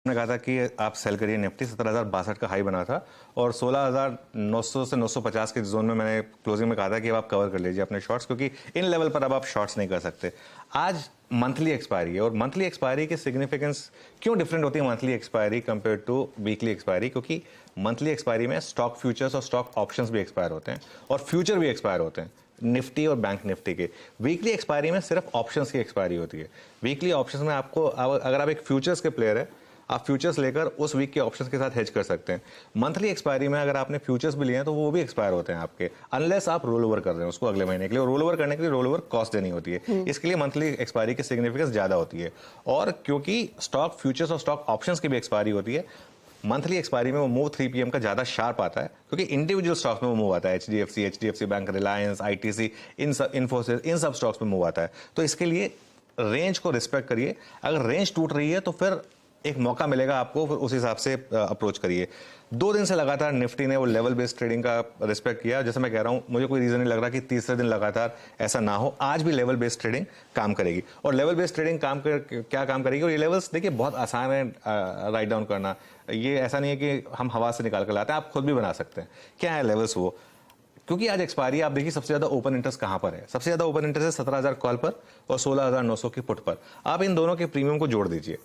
ने कहा था कि आप सेल करिए निफ्टी 17,062 का हाई बना था और 16,900 से 950 के जोन में मैंने क्लोजिंग में कहा था कि अब आप कवर कर लीजिए अपने शॉर्ट्स, क्योंकि इन लेवल पर अब आप शॉर्ट्स नहीं कर सकते। आज मंथली एक्सपायरी है और मंथली एक्सपायरी की सिग्निफिकेंस क्यों डिफरेंट होती है monthly expiry compare to weekly expiry, क्योंकि मंथली एक्सपायरी में स्टॉक फ्यूचर्स और स्टॉक ऑप्शंस भी एक्सपायर होते हैं और फ्यूचर भी एक्सपायर होते हैं निफ्टी और बैंक निफ्टी के। वीकली एक्सपायरी में सिर्फ ऑप्शंस की एक्सपायरी होती है। वीकली ऑप्शंस में आपको अगर आप एक फ्यूचर्स के प्लेयर है, आप फ्यूचर्स लेकर उस वीक के ऑप्शंस के साथ हेज कर सकते हैं। मंथली एक्सपायरी में अगर आपने फ्यूचर्स भी लिए हैं तो वो भी एक्सपायर होते हैं आपके, अनलेस आप रोल ओवर कर रहे हैं उसको अगले महीने के लिए। रोल ओवर करने के लिए रोल ओवर कॉस्ट देनी होती है, इसके लिए मंथली एक्सपायरी की सिग्निफिकेंस ज्यादा होती है। और क्योंकि स्टॉक फ्यूचर्स और स्टॉक ऑप्शंस की भी एक्सपायरी होती है, मंथली एक्सपायरी में वो मूव 3 PM का ज्यादा शार्प आता है, क्योंकि इंडिविजुअल स्टॉक्स में वो मूव आता है। HDFC bank, Reliance, ITC, Infosys, इन सब स्टॉक्स में मूव आता है। तो इसके लिए रेंज को रिस्पेक्ट करिए। अगर रेंज टूट रही है तो फिर एक मौका मिलेगा आपको, फिर उस हिसाब से अप्रोच करिए। 2 दिन से लगातार निफ्टी ने वो लेवल बेस्ड ट्रेडिंग का रिस्पेक्ट किया। जैसे मैं कह रहा हूं, मुझे कोई रीजन नहीं लग रहा कि तीसरे दिन लगातार ऐसा ना हो। आज भी लेवल बेस्ड ट्रेडिंग काम करेगी और लेवल बेस्ड ट्रेडिंग क्या काम करेगी। और ये लेवल्स देखिए बहुत आसान है राइट डाउन करना। ये ऐसा नहीं है कि हम हवा से निकाल कर लाते हैं, आप खुद भी बना सकते हैं। क्या है लेवल्स वो, क्योंकि आज एक्सपायरी आप देखिए सबसे ज्यादा ओपन इंटरेस्ट कहां पर है। सबसे ज्यादा ओपन इंटरेस्ट है 17,000 कॉल पर और 16,900 की पुट पर। आप इन दोनों के प्रीमियम को जोड़ दीजिए,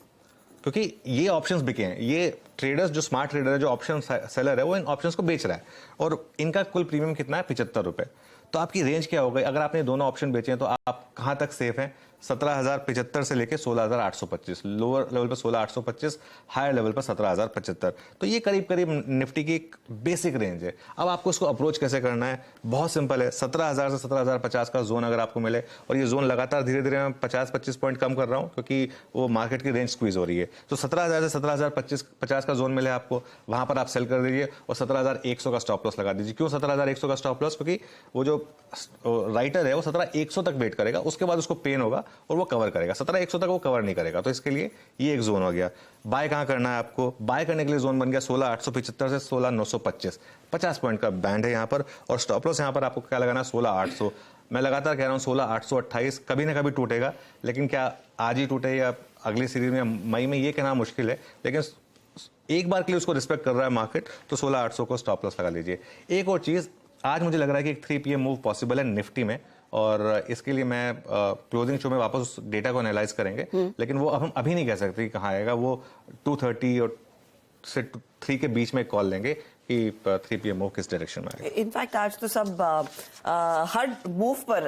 क्योंकि ये ऑप्शंस बिके हैं। ये ट्रेडर्स जो स्मार्ट ट्रेडर है, जो ऑप्शन सेलर है, वो इन ऑप्शंस को बेच रहा है और इनका कुल प्रीमियम कितना है, 75 रुपए। तो आपकी रेंज क्या हो गई? अगर आपने दोनों ऑप्शन बेचे हैं तो आप कहां तक सेफ हैं? 17,075 से लेके 16,825, लोअर लेवल पर 16,825, हायर लेवल पर 17,075। तो ये करीब करीब निफ्टी की एक बेसिक रेंज है। अब आपको इसको अप्रोच कैसे करना है, बहुत सिंपल है। 17,000 से 17,050 का जोन अगर आपको मिले, और ये जोन लगातार धीरे धीरे मैं 50-25 पॉइंट कम कर रहा हूं क्योंकि वो मार्केट की रेंज स्क्वीज हो रही है। तो 17,000 से 17,050 का जोन मिले आपको, वहां पर आप सेल कर दीजिए और 17,100 का स्टॉप लॉस लगा दीजिए। क्यों 17,100 का स्टॉप लॉस? क्योंकि वो जो राइटर है वो 17,100 तक वेट करेगा, उसके बाद उसको पेन होगा और वो कवर करेगा। 17,100 तक वो कवर नहीं करेगा, तो इसके लिए ये एक जोन हो गया। बाय कहां करना है आपको? बाय करने के लिए जोन बन गया 16,875 से 16,925, 50 पॉइंट का बैंड है यहाँ पर। और स्टॉप लॉस यहाँ पर आपको क्या लगाना है? 16,800। मैं लगातार कह रहा हूँ 16,828 कभी ना कभी टूटेगा, लेकिन क्या आज ही टूटे या अगली सीरीज में मई में, ये कहना मुश्किल है। लेकिन एक बार के लिए उसको रिस्पेक्ट कर रहा है मार्केट, तो 16,800 को स्टॉप लॉस लगा लीजिए। एक और चीज, आज मुझे लग रहा है कि एक 3 PM मूव पॉसिबल है निफ्टी में, और इसके लिए मैं क्लोजिंग शो में वापस उस डेटा को एनालाइज करेंगे, लेकिन वो अब हम अभी नहीं कह सकते कहाँ आएगा। वो 2:30 और से 3 के बीच में कॉल लेंगे कि 3 PM मूव किस डायरेक्शन में आएगा। इनफैक्ट आज तो सब हर मूव पर